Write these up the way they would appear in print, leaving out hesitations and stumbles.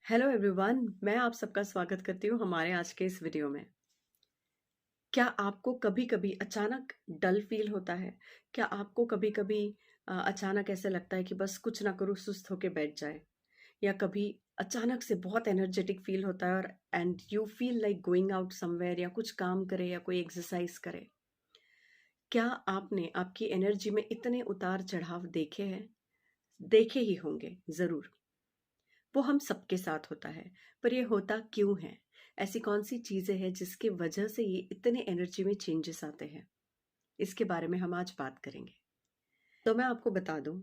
Hello everyone, मैं आप सबका स्वागत करती हूँ हमारे आज के इस वीडियो में। क्या आपको कभी-कभी अचानक डल फील होता है? क्या आपको कभी-कभी अचानक ऐसा लगता है कि बस कुछ ना करूँ सुस्त होके बैठ जाए? या कभी अचानक से बहुत एनर्जेटिक फील होता है और and you feel like going out somewhere या कुछ काम करे या कोई एक्सरसाइज करे? क्या आपने आपकी एनर्जी में इतने उतार-चढ़ाव देखे हैं? देखे ही होंगे ज़रूर। वो हम सबके साथ होता है, पर ये होता क्यों है? ऐसी कौन-सी चीज़ें हैं जिसकी वजह से ये इतने एनर्जी में चेंजेस आते हैं? इसके बारे में हम आज बात करेंगे। तो मैं आपको बता दूँ,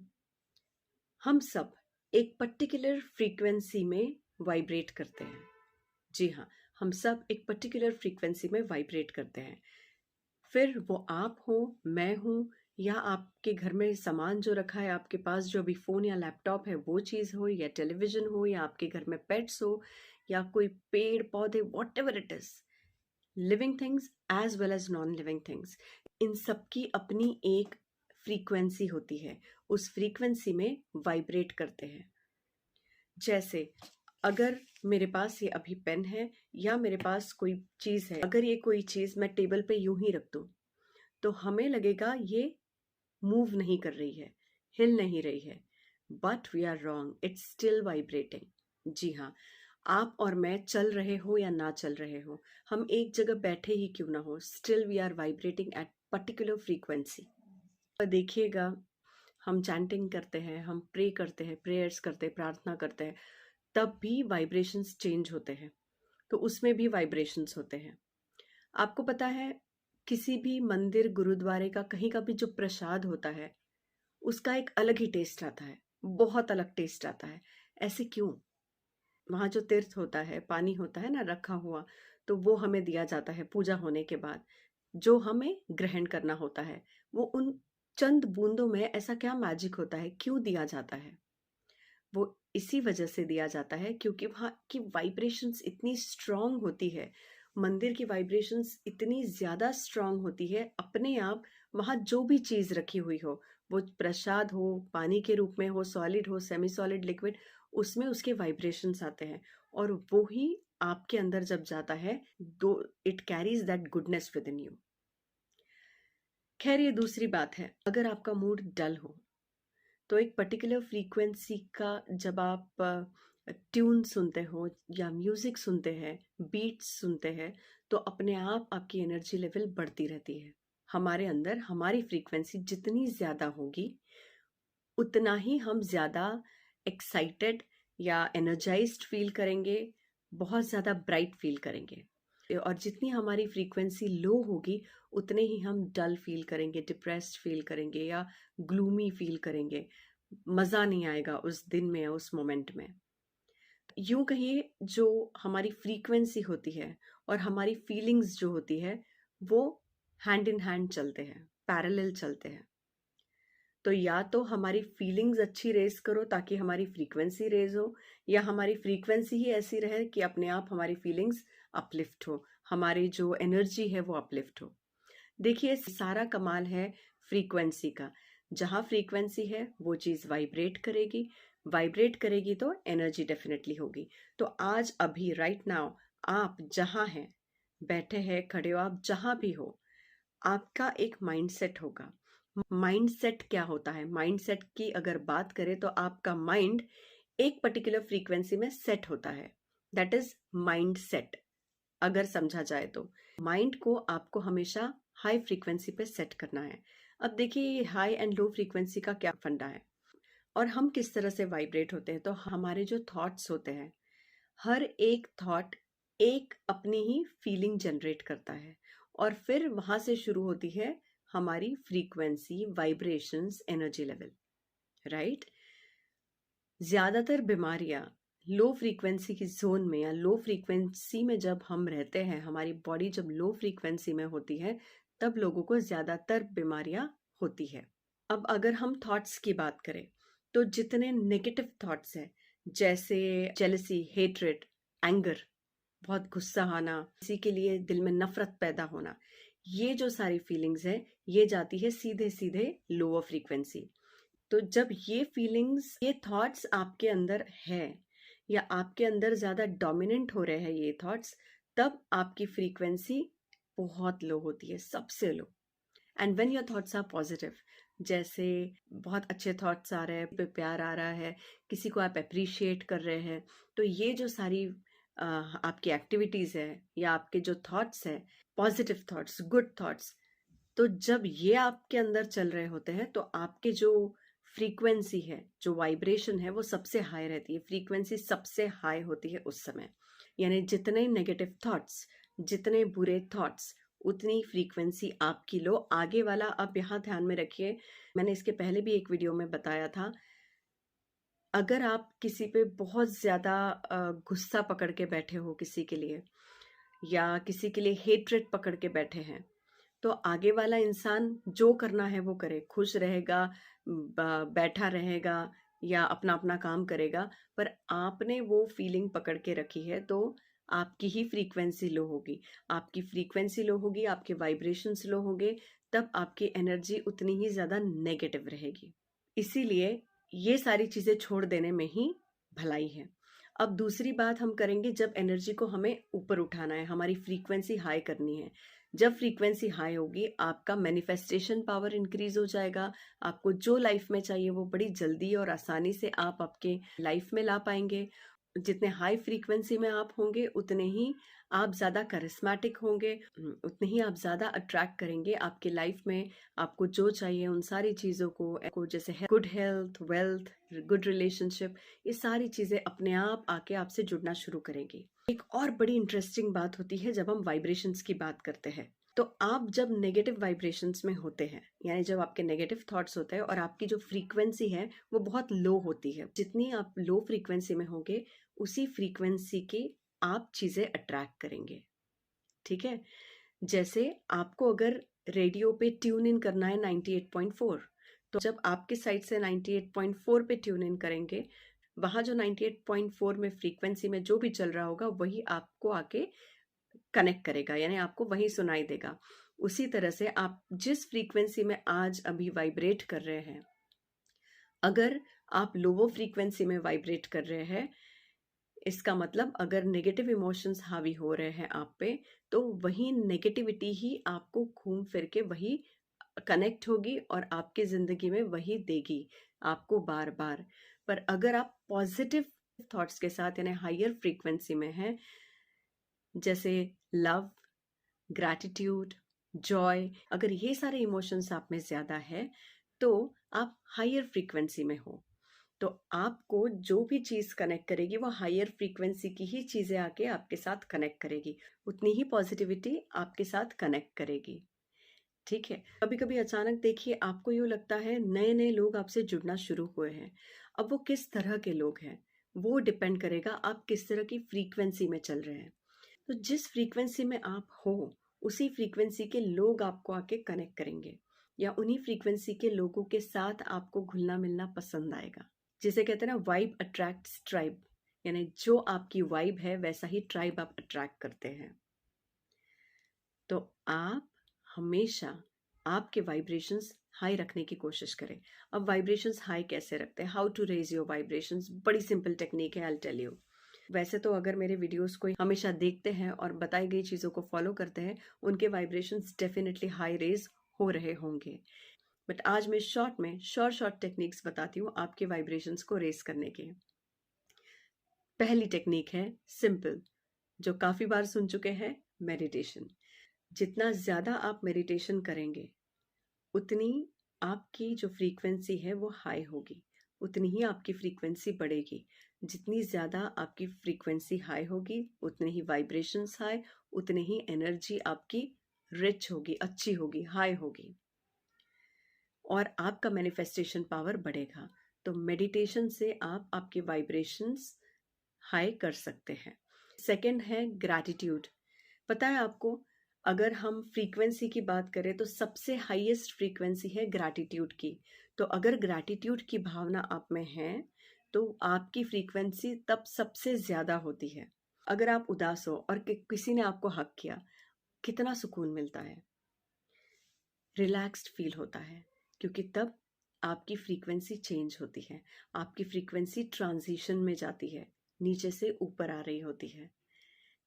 हम सब एक पर्टिकुलर फ्रीक्वेंसी में वाइब्रेट करते हैं। जी हाँ, हम सब एक पर्टिकुलर फ्रीक्वेंसी में वाइब्रेट करते हैं। फिर वो आप हो, मैं हूँ या आपके घर में सामान जो रखा है आपके पास जो अभी फ़ोन या लैपटॉप है वो चीज़ हो या टेलीविज़न हो या आपके घर में पेट्स हो या कोई पेड़-पौधे whatever it is, living things as well as non living things, इन सब की अपनी एक फ्रीक्वेंसी होती है। उस फ्रीक्वेंसी में वाइब्रेट करते हैं। जैसे अगर मेरे पास ये अभी पेन है या मेरे पास कोई चीज़ है, अगर ये कोई चीज़ मैं टेबल पे यूँ ही रख दूँ, तो हमें लगेगा ये मूव नहीं कर रही है, हिल नहीं रही है। But we are wrong, it's still vibrating. जी हाँ, आप और मैं चल रहे हो या ना चल रहे हो, हम एक जगह बैठे ही क्यों ना हो, still we are vibrating at particular frequency. देखिएगा, हम चैंटिंग करते हैं, हम प्रे करते हैं, प्रेयर्स करते हैं, प्रार्थना करते हैं, तब भी वाइब्रेशंस चेंज होते हैं। तो उसमें भी वाइब्रेशंस होते हैं। आपको पता है, किसी भी मंदिर, गुरुद्वारे का कहीं का भी जो प्रसाद होता है, उसका एक अलग ही टेस्ट आता है, बहुत अलग टेस्ट आता है। ऐसे क्यों? वहाँ जो तीर्थ होता है, पानी होता है ना रखा हुआ, तो वो हमें दिया जाता है पूजा होने के बाद, जो हमें ग्रहण करना होता है। वो उन चंद बूंदों में ऐसा क्या मैजिक होता है, क्यों दिया जाता है? वो इसी वजह से दिया जाता है क्योंकि वहाँ की वाइब्रेशंस इतनी स्ट्रॉन्ग होती है, मंदिर की वाइब्रेशंस इतनी ज़्यादा स्ट्रॉन्ग होती है, अपने आप वहाँ जो भी चीज़ रखी हुई हो, वो प्रसाद हो, पानी के रूप में हो, सॉलिड हो, सेमी सॉलिड, लिक्विड, उसमें उसके वाइब्रेशंस आते हैं और वो ही आपके अंदर जब जाता है, दो it carries that goodness with in you. खैर ये दूसरी बात है, अगर आपका मूड डल हो तो एक पर्टिकुलर फ्रीक्वेंसी का जब आप ट्यून सुनते हो या म्यूजिक सुनते हैं, बीट्स सुनते हैं, तो अपने आप आपकी एनर्जी लेवल बढ़ती रहती है। हमारे अंदर हमारी फ्रीक्वेंसी जितनी ज़्यादा होगी, उतना ही हम ज़्यादा एक्साइटेड या एनर्जाइज्ड फील करेंगे, बहुत ज़्यादा ब्राइट फील करेंगे। और जितनी हमारी फ्रीक्वेंसी लो होगी, उतने ही हम डल फील करेंगे, डिप्रेस्ड फील करेंगे या ग्लूमी फील करेंगे। मज़ा नहीं आएगा उस दिन में या उस मोमेंट में। यूँ कहिए, जो हमारी फ्रीक्वेंसी होती है और हमारी फीलिंग्स जो होती है, वो हैंड इन हैंड चलते हैं, पैरेलल चलते हैं। तो या तो हमारी फीलिंग्स अच्छी रेज़ करो ताकि हमारी फ्रीक्वेंसी रेज़ हो, या हमारी फ्रीक्वेंसी ही ऐसी रहे कि अपने आप हमारी फीलिंग्स अपलिफ्ट हो, हमारी जो एनर्जी है वो अपलिफ्ट हो। देखिए, सारा कमाल है फ्रीक्वेंसी का। जहाँ फ्रीक्वेंसी है वो चीज़ वाइब्रेट करेगी तो एनर्जी डेफिनेटली होगी। तो आज अभी राइट नाउ आप जहाँ हैं, बैठे हैं, खड़े हो, आप जहाँ भी हो, आपका एक माइंडसेट होगा। माइंडसेट क्या होता है? माइंडसेट की अगर बात करें तो आपका माइंड एक पर्टिकुलर फ्रीक्वेंसी में सेट होता है। That is mindset. अगर समझा जाए तो माइंड को आपको हमेशा हाई फ्रीक्वेंसी पे सेट करना है। अब देखिए, ये हाई एंड लो फ्रीक्वेंसी का क्या फंडा है और हम किस तरह से वाइब्रेट होते हैं। तो हमारे जो थॉट्स होते हैं, हर एक थॉट एक अपनी ही फीलिंग जनरेट करता है और फिर वहां से शुरू होती है हमारी frequency, vibrations, energy level. Right? ज़्यादातर बीमारियाँ लो फ्रीक्वेंसी की ज़ोन में या लो फ्रीक्वेंसी में जब हम रहते हैं, हमारी बॉडी जब लो फ्रीक्वेंसी में होती है, तब लोगों को ज़्यादातर बीमारियाँ होती है। अब अगर हम थॉट्स की बात करें, तो जितने नेगेटिव थॉट्स हैं, जैसे जेलसी, हेट्रेड, एंगर, बहुत गुस्सा आना, किसी के लिए दिल में नफ़रत पैदा होना, ये जो सारी फीलिंग्स हैं, ये जाती है सीधे-सीधे लोअर फ्रीक्वेंसी। तो जब ये फीलिंग्स, ये थॉट्स आपके अंदर है या आपके अंदर ज़्यादा डोमिनेंट हो रहे हैं ये थॉट्स, तब आपकी फ्रीक्वेंसी बहुत लो होती है, सबसे low. And when your thoughts are positive, जैसे बहुत अच्छे थॉट्स आ रहे हैं, पे प्यार आ रहा है, किसी को आप अप्रिशिएट कर रहे हैं, तो ये जो सारी आपकी एक्टिविटीज़ है या आपके जो थॉट्स है, पॉजिटिव थॉट्स, गुड थॉट्स, तो जब ये आपके अंदर चल रहे होते हैं तो आपके जो फ्रीक्वेंसी है, जो वाइब्रेशन है, वो सबसे हाई रहती है, फ्रीक्वेंसी सबसे हाई होती है उस समय। यानी जितने नेगेटिव थॉट्स, जितने बुरे थॉट्स, उतनी फ्रीक्वेंसी आपकी लो। आगे वाला आप यहाँ ध्यान में रखिए, मैंने इसके पहले भी एक वीडियो में बताया था, अगर आप किसी पे बहुत ज़्यादा गुस्सा पकड़ के बैठे हो किसी के लिए, या किसी के लिए हेट्रेट पकड़ के बैठे हैं, तो आगे वाला इंसान जो करना है वो करे, खुश रहेगा, बैठा रहेगा या अपना अपना काम करेगा, पर आपने वो फीलिंग पकड़ के रखी है तो आपकी ही फ्रीक्वेंसी लो होगी। आपकी फ्रीक्वेंसी लो होगी, आपके वाइब्रेशंस लो होंगे, तब आपकी एनर्जी उतनी ही ज़्यादा नेगेटिव रहेगी। इसीलिए ये सारी चीज़ें छोड़ देने में ही भलाई है। अब दूसरी बात हम करेंगे, जब एनर्जी को हमें ऊपर उठाना है, हमारी फ्रीक्वेंसी हाई करनी है। जब फ्रीक्वेंसी हाई होगी, आपका मैनिफेस्टेशन पावर इंक्रीज हो जाएगा। आपको जो लाइफ में चाहिए वो बड़ी जल्दी और आसानी से आप आपके लाइफ में ला पाएंगे। जितने हाई फ्रीक्वेंसी में आप होंगे, उतने ही आप ज़्यादा करिस्मेटिक होंगे, उतने ही आप ज़्यादा अट्रैक्ट करेंगे आपके लाइफ में आपको जो चाहिए उन सारी चीज़ों को, जैसे good health, wealth, good relationship, ये सारी चीज़ें अपने आप आके आपसे जुड़ना शुरू करेंगी। एक और बड़ी इंटरेस्टिंग बात होती है जब हम वाइब्रेशंस की बात करते हैं। तो आप जब नेगेटिव वाइब्रेशंस में होते हैं, यानी जब आपके नेगेटिव थॉट्स होते हैं और आपकी जो फ्रीक्वेंसी है वो बहुत लो होती है, जितनी आप लो फ्रीक्वेंसी में होंगे उसी फ्रीक्वेंसी की आप चीज़ें अट्रैक्ट करेंगे। ठीक है? जैसे आपको अगर रेडियो पे ट्यून इन करना है 98.4, तो जब आपके साइड से 98.4 पे ट्यून इन करेंगे, वहाँ जो 98.4 में फ्रीक्वेंसी में जो भी चल रहा होगा वही आपको आके कनेक्ट करेगा, यानी आपको वही सुनाई देगा। उसी तरह से आप जिस फ्रीक्वेंसी में आज अभी वाइब्रेट कर रहे हैं, अगर आप लोअर फ्रीक्वेंसी में वाइब्रेट कर रहे हैं, इसका मतलब अगर नेगेटिव इमोशंस हावी हो रहे हैं आप पे, तो वही नेगेटिविटी ही आपको घूम फिर के वही कनेक्ट होगी और आपकी ज़िंदगी में वही देगी आपको बार बार। पर अगर आप पॉजिटिव थॉट्स के साथ, यानी हायर फ्रीक्वेंसी में हैं, जैसे लव, ग्रैटिट्यूड, जॉय, अगर ये सारे इमोशंस आप में ज़्यादा है तो आप हायर फ्रीक्वेंसी में हो, तो आपको जो भी चीज़ कनेक्ट करेगी वो हायर फ्रीक्वेंसी की ही चीज़ें आके आपके साथ कनेक्ट करेगी, उतनी ही पॉजिटिविटी आपके साथ कनेक्ट करेगी। ठीक है? कभी कभी अचानक देखिए आपको यूँ लगता है नए नए लोग आपसे जुड़ना शुरू हुए हैं। अब वो किस तरह के लोग हैं वो डिपेंड करेगा आप किस तरह की फ्रीक्वेंसी में चल रहे हैं। तो जिस फ्रीक्वेंसी में आप हो, उसी फ्रीक्वेंसी के लोग आपको आके कनेक्ट करेंगे, या उन्हीं फ्रीक्वेंसी के लोगों के साथ आपको घुलना मिलना पसंद आएगा। जिसे कहते हैं ना, वाइब अट्रैक्ट्स ट्राइब, यानी जो आपकी वाइब है वैसा ही ट्राइब आप अट्रैक्ट करते हैं। तो आप हमेशा आपके वाइब्रेशंस हाई रखने की कोशिश करें। अब वाइब्रेशंस हाई कैसे रखते हैं, how to raise your vibrations, बड़ी सिंपल टेक्निक है, आई टेल यू। वैसे तो अगर मेरे वीडियोस को हमेशा देखते हैं और बताई गई चीज़ों को फॉलो करते हैं, उनके वाइब्रेशंस डेफिनेटली हाई रेज हो रहे होंगे। बट आज मैं शॉर्ट टेक्निक्स बताती हूँ आपके वाइब्रेशंस को रेज करने के। पहली टेक्निक है सिंपल, जो काफ़ी बार सुन चुके हैं, मेडिटेशन। जितना ज़्यादा आप मेडिटेशन करेंगे, उतनी आपकी जो फ्रीक्वेंसी है वो हाई होगी, उतनी ही आपकी फ्रीक्वेंसी बढ़ेगी। जितनी ज़्यादा आपकी फ्रीक्वेंसी हाई होगी, उतने ही वाइब्रेशंस हाई, उतने ही एनर्जी आपकी रिच होगी, अच्छी होगी, हाई होगी, और आपका मैनिफेस्टेशन पावर बढ़ेगा। तो मेडिटेशन से आप आपके वाइब्रेशंस हाई कर सकते हैं। सेकंड है ग्रैटिट्यूड। पता है आपको, अगर हम फ्रीक्वेंसी की बात करें तो सबसे हाईएस्ट फ्रीक्वेंसी है ग्रैटिट्यूड की। तो अगर ग्रैटिट्यूड की भावना आप में है तो आपकी फ्रीक्वेंसी तब सबसे ज़्यादा होती है। अगर आप उदास हो और किसी ने आपको हक किया, कितना सुकून मिलता है, रिलैक्स्ड फील होता है, क्योंकि तब आपकी फ्रीक्वेंसी चेंज होती है, आपकी फ्रीक्वेंसी ट्रांजिशन में जाती है। नीचे से ऊपर आ रही होती है।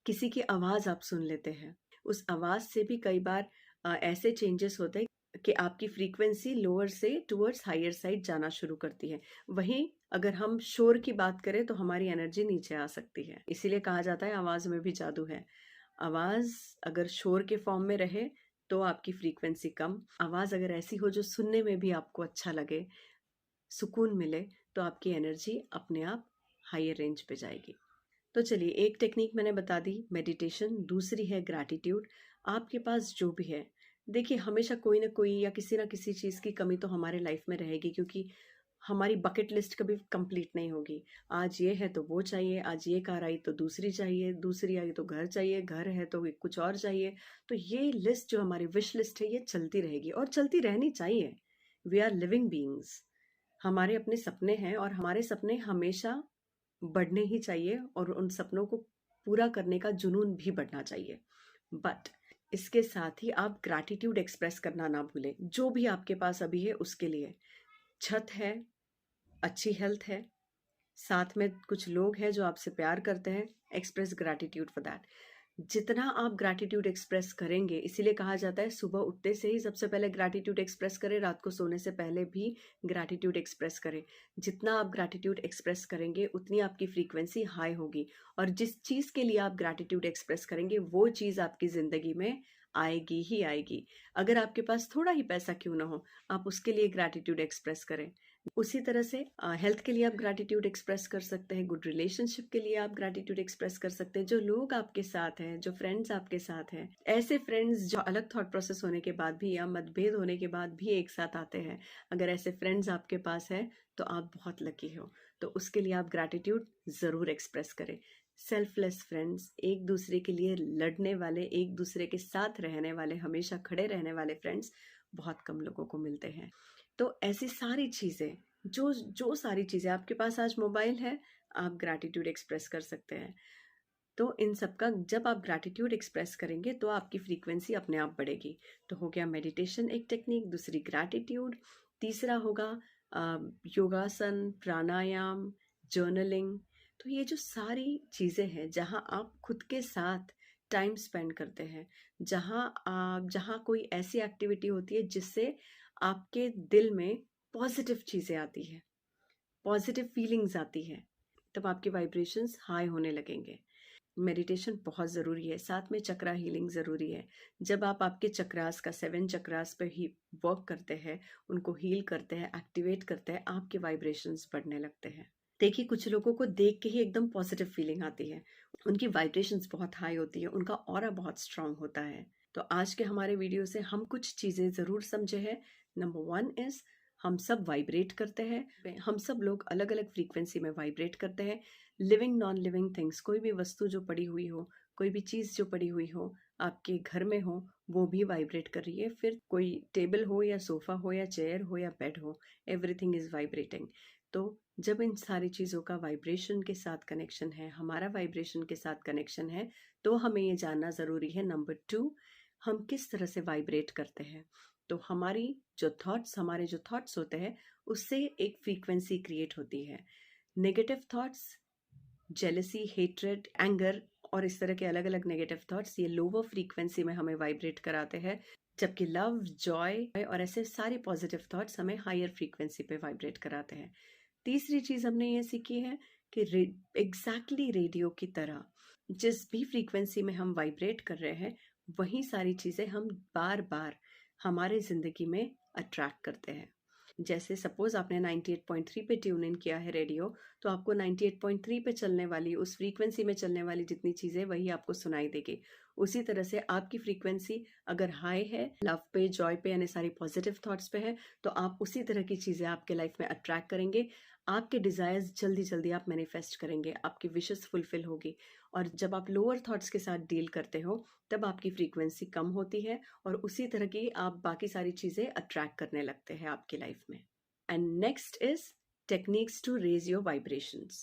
किसी की आवाज़ आप सुन लेते हैं, उस आवाज़ से भी कई बार ऐसे चेंजेस होते हैं कि आपकी फ्रीक्वेंसी लोअर से टुवर्ड्स हायर साइड जाना शुरू करती है। वहीं अगर हम शोर की बात करें तो हमारी एनर्जी नीचे आ सकती है। इसीलिए कहा जाता है आवाज़ में भी जादू है। आवाज़ अगर शोर के फॉर्म में रहे तो आपकी फ्रीक्वेंसी कम, आवाज़ अगर ऐसी हो जो सुनने में भी आपको अच्छा लगे, सुकून मिले, तो आपकी एनर्जी अपने आप हायर रेंज पे जाएगी। तो चलिए, एक टेक्निक मैंने बता दी मेडिटेशन, दूसरी है ग्रैटिट्यूड। आपके पास जो भी है, देखिए हमेशा कोई ना कोई या किसी ना किसी चीज़ की कमी तो हमारे लाइफ में रहेगी, क्योंकि हमारी बकेट लिस्ट कभी कंप्लीट नहीं होगी। आज ये है तो वो चाहिए, आज ये कार आई तो दूसरी चाहिए, दूसरी आई तो घर चाहिए, घर है तो कुछ और चाहिए। तो ये लिस्ट जो हमारी विश लिस्ट है, ये चलती रहेगी और चलती रहनी चाहिए। वी आर लिविंग बीइंग्स, हमारे अपने सपने हैं और हमारे सपने हमेशा बढ़ने ही चाहिए और उन सपनों को पूरा करने का जुनून भी बढ़ना चाहिए। बट इसके साथ ही आप ग्रैटिट्यूड एक्सप्रेस करना ना भूलें, जो भी आपके पास अभी है उसके लिए। छत है, अच्छी हेल्थ है, साथ में कुछ लोग हैं जो आपसे प्यार करते हैं, एक्सप्रेस ग्रैटिट्यूड फॉर दैट। जितना आप ग्रैटिट्यूड एक्सप्रेस करेंगे, इसीलिए कहा जाता है सुबह उठते से ही सबसे पहले ग्रैटिट्यूड एक्सप्रेस करें, रात को सोने से पहले भी ग्रैटिट्यूड एक्सप्रेस करें। जितना आप ग्रैटिट्यूड एक्सप्रेस करेंगे उतनी आपकी फ्रीक्वेंसी हाई होगी, और जिस चीज़ के लिए आप ग्रैटिट्यूड एक्सप्रेस करेंगे वो चीज़ आपकी ज़िंदगी में आएगी ही आएगी। अगर आपके पास थोड़ा ही पैसा क्यों ना हो, आप उसके लिए ग्रैटिट्यूड एक्सप्रेस करें। उसी तरह से हेल्थ के लिए आप ग्रैटिट्यूड एक्सप्रेस कर सकते हैं, गुड रिलेशनशिप के लिए आप ग्रैटिट्यूड एक्सप्रेस कर सकते हैं, जो लोग आपके साथ हैं, जो फ्रेंड्स आपके साथ हैं, ऐसे फ्रेंड्स जो अलग थॉट प्रोसेस होने के बाद भी या मतभेद होने के बाद भी एक साथ आते हैं, अगर ऐसे फ्रेंड्स आपके पास है तो आप बहुत लकी हो। तो उसके लिए आप ग्रैटिट्यूड ज़रूर एक्सप्रेस करें। सेल्फलेस फ्रेंड्स, एक दूसरे के लिए लड़ने वाले, एक दूसरे के साथ रहने वाले, हमेशा खड़े रहने वाले फ्रेंड्स बहुत कम लोगों को मिलते हैं। तो ऐसी सारी चीज़ें, जो जो सारी चीज़ें आपके पास, आज मोबाइल है, आप ग्रैटिट्यूड एक्सप्रेस कर सकते हैं। तो इन सब का जब आप ग्रैटिट्यूड एक्सप्रेस करेंगे तो आपकी फ्रीक्वेंसी अपने आप बढ़ेगी। तो हो गया मेडिटेशन एक टेक्निक, दूसरी ग्रैटिट्यूड, तीसरा होगा योगासन, प्राणायाम, जर्नलिंग। तो ये जो सारी चीज़ें हैं जहाँ आप खुद के साथ टाइम स्पेंड करते हैं, जहाँ कोई ऐसी एक्टिविटी होती है जिससे आपके दिल में पॉजिटिव चीज़ें आती है, पॉजिटिव फीलिंग्स आती है, तब आपके वाइब्रेशंस हाई होने लगेंगे। मेडिटेशन बहुत ज़रूरी है, साथ में चक्रा हीलिंग ज़रूरी है। जब आप आपके चक्रास का 7 चक्रास पे ही वर्क करते हैं, उनको हील करते हैं, एक्टिवेट करते हैं, आपके वाइब्रेशंस बढ़ने लगते हैं। देखिए, कुछ लोगों को देख के ही एकदम पॉजिटिव फीलिंग आती है, उनकी वाइब्रेशंस बहुत हाई होती है, उनका ऑरा बहुत स्ट्रांग होता है। तो आज के हमारे वीडियो से हम कुछ चीज़ें ज़रूर समझे हैं। नंबर 1 इज़, हम सब वाइब्रेट करते हैं, हम सब लोग अलग अलग फ्रीक्वेंसी में वाइब्रेट करते हैं। लिविंग नॉन लिविंग थिंग्स, कोई भी वस्तु जो पड़ी हुई हो, कोई भी चीज़ जो पड़ी हुई हो, आपके घर में हो, वो भी वाइब्रेट कर रही है। फिर कोई टेबल हो या सोफ़ा हो या चेयर हो या बेड हो, एवरीथिंग इज़ वाइब्रेटिंग। तो जब इन सारी चीज़ों का वाइब्रेशन के साथ कनेक्शन है, हमारा वाइब्रेशन के साथ कनेक्शन है, तो हमें ये जानना ज़रूरी है। नंबर 2, हम किस तरह से वाइब्रेट करते हैं। तो हमारे जो थॉट्स होते हैं, उससे एक फ्रीक्वेंसी क्रिएट होती है। Negative thoughts, jealousy, hatred, anger और इस तरह के अलग अलग नेगेटिव थॉट्स, ये लोअर फ्रीक्वेंसी में हमें वाइब्रेट कराते हैं, जबकि लव, जॉय और ऐसे सारे पॉजिटिव थॉट्स हमें हायर फ्रीक्वेंसी पे वाइब्रेट कराते हैं। तीसरी चीज़ हमने ये सीखी है कि एग्जैक्टली रेडियो की तरह जिस भी फ्रीक्वेंसी में हम वाइब्रेट कर रहे हैं, वही सारी चीज़ें हम बार बार हमारे ज़िंदगी में अट्रैक्ट करते हैं। जैसे सपोज आपने 98.3 पे ट्यून इन किया है रेडियो, तो आपको 98.3 पे चलने वाली, उस फ्रीक्वेंसी में चलने वाली जितनी चीज़ें, वही आपको सुनाई देगी। उसी तरह से आपकी फ्रीक्वेंसी अगर हाई है, लव पे, जॉय पे, यानी सारी पॉजिटिव थॉट्स पे है, तो आप उसी तरह की चीज़ें आपके लाइफ में अट्रैक्ट करेंगे। आपके डिज़ायर्स जल्दी जल्दी आप मैनिफेस्ट करेंगे, आपकी विशेस फुलफिल होगी। और जब आप लोअर थॉट्स के साथ डील करते हो, तब आपकी फ्रीक्वेंसी कम होती है और उसी तरह की आप बाकी सारी चीज़ें अट्रैक्ट करने लगते हैं आपकी लाइफ में। And next is techniques to raise your vibrations.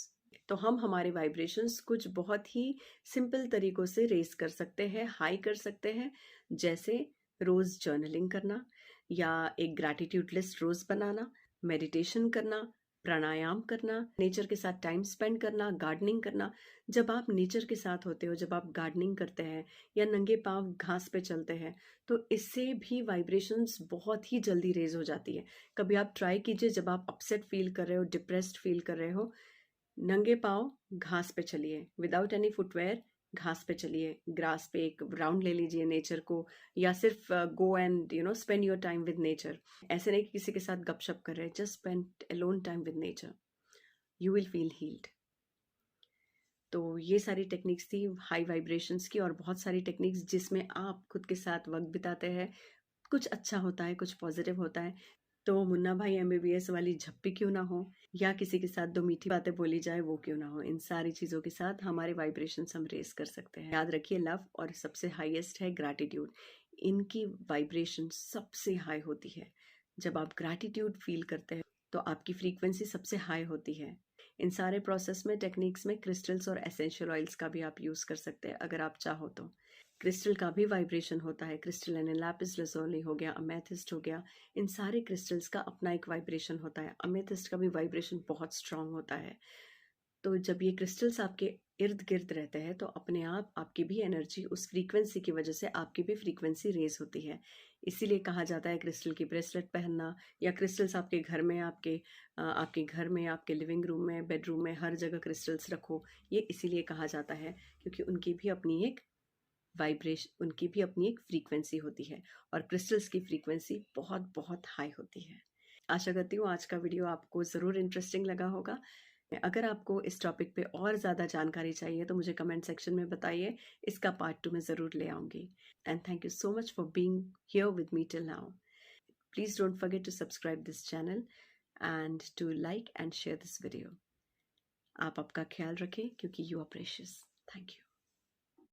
तो हम हमारे वाइब्रेशंस कुछ बहुत ही सिंपल तरीकों से रेज कर सकते हैं, हाई कर सकते हैं। जैसे रोज़ जर्नलिंग करना, या एक ग्रैटिट्यूड लिस्ट रोज़ बनाना, मेडिटेशन करना, प्राणायाम करना, नेचर के साथ टाइम स्पेंड करना, गार्डनिंग करना। जब आप नेचर के साथ होते हो, जब आप गार्डनिंग करते हैं या नंगे पाँव घास पे चलते हैं, तो इससे भी वाइब्रेशंस बहुत ही जल्दी रेज हो जाती है। कभी आप ट्राई कीजिए, जब आप अपसेट फील कर रहे हो, डिप्रेस्ड फील कर रहे हो, नंगे पाँव घास पे चलिए, विदाउट एनी फुटवेयर घास पे चलिए, ग्रास पे एक राउंड ले लीजिए नेचर को, या सिर्फ go and spend your time with nature. ऐसे नहीं कि किसी के साथ गपशप कर रहे हैं, just spend alone time with nature, you will feel healed. तो ये सारी टेक्निक्स थी हाई वाइब्रेशंस की, और बहुत सारी टेक्निक्स जिसमें आप खुद के साथ वक्त बिताते हैं, कुछ अच्छा होता है, कुछ पॉजिटिव होता है। तो मुन्ना भाई एमबीबीएस वाली झप्पी क्यों ना हो, या किसी के साथ दो मीठी बातें बोली जाए वो क्यों ना हो, इन सारी चीज़ों के साथ हमारे वाइब्रेशंस हम रेस कर सकते हैं। याद रखिए, लव और सबसे हाईएस्ट है ग्रैटिट्यूड, इनकी वाइब्रेशन सबसे हाई होती है। जब आप ग्रैटिट्यूड फील करते हैं तो आपकी फ्रीक्वेंसी सबसे हाई होती है। इन सारे प्रोसेस में, टेक्निक्स में क्रिस्टल्स और एसेंशियल ऑयल्स का भी आप यूज़ कर सकते हैं अगर आप चाहो तो। क्रिस्टल का भी वाइब्रेशन होता है, क्रिस्टल यानी लैपिस lazuli हो गया, अमेथिस्ट हो गया, इन सारे क्रिस्टल्स का अपना एक वाइब्रेशन होता है। अमेथिस्ट का भी वाइब्रेशन बहुत स्ट्रांग होता है। तो जब ये क्रिस्टल्स आपके इर्द गिर्द रहते हैं तो अपने आप आपकी भी एनर्जी, उस फ्रीक्वेंसी की वजह से आपकी भी फ्रीक्वेंसी रेज होती है। इसीलिए कहा जाता है क्रिस्टल की ब्रेसलेट पहनना, या क्रिस्टल्स आपके घर में, आपके घर में, आपके लिविंग रूम में, बेडरूम में, हर जगह क्रिस्टल्स रखो। ये इसीलिए कहा जाता है क्योंकि उनकी भी अपनी एक वाइब्रेशन, उनकी भी अपनी एक फ्रीक्वेंसी होती है, और क्रिस्टल्स की फ्रीक्वेंसी बहुत बहुत हाई होती है। आशा करती हूँ आज का वीडियो आपको ज़रूर इंटरेस्टिंग लगा होगा। अगर आपको इस टॉपिक पे और ज़्यादा जानकारी चाहिए तो मुझे कमेंट सेक्शन में बताइए, इसका पार्ट 2 मैं ज़रूर ले आऊँगी। And thank you so much for being here with me till now. Please don't forget to subscribe this channel and to like and share this video. आप आपका ख्याल रखें क्योंकि you are precious. Thank you.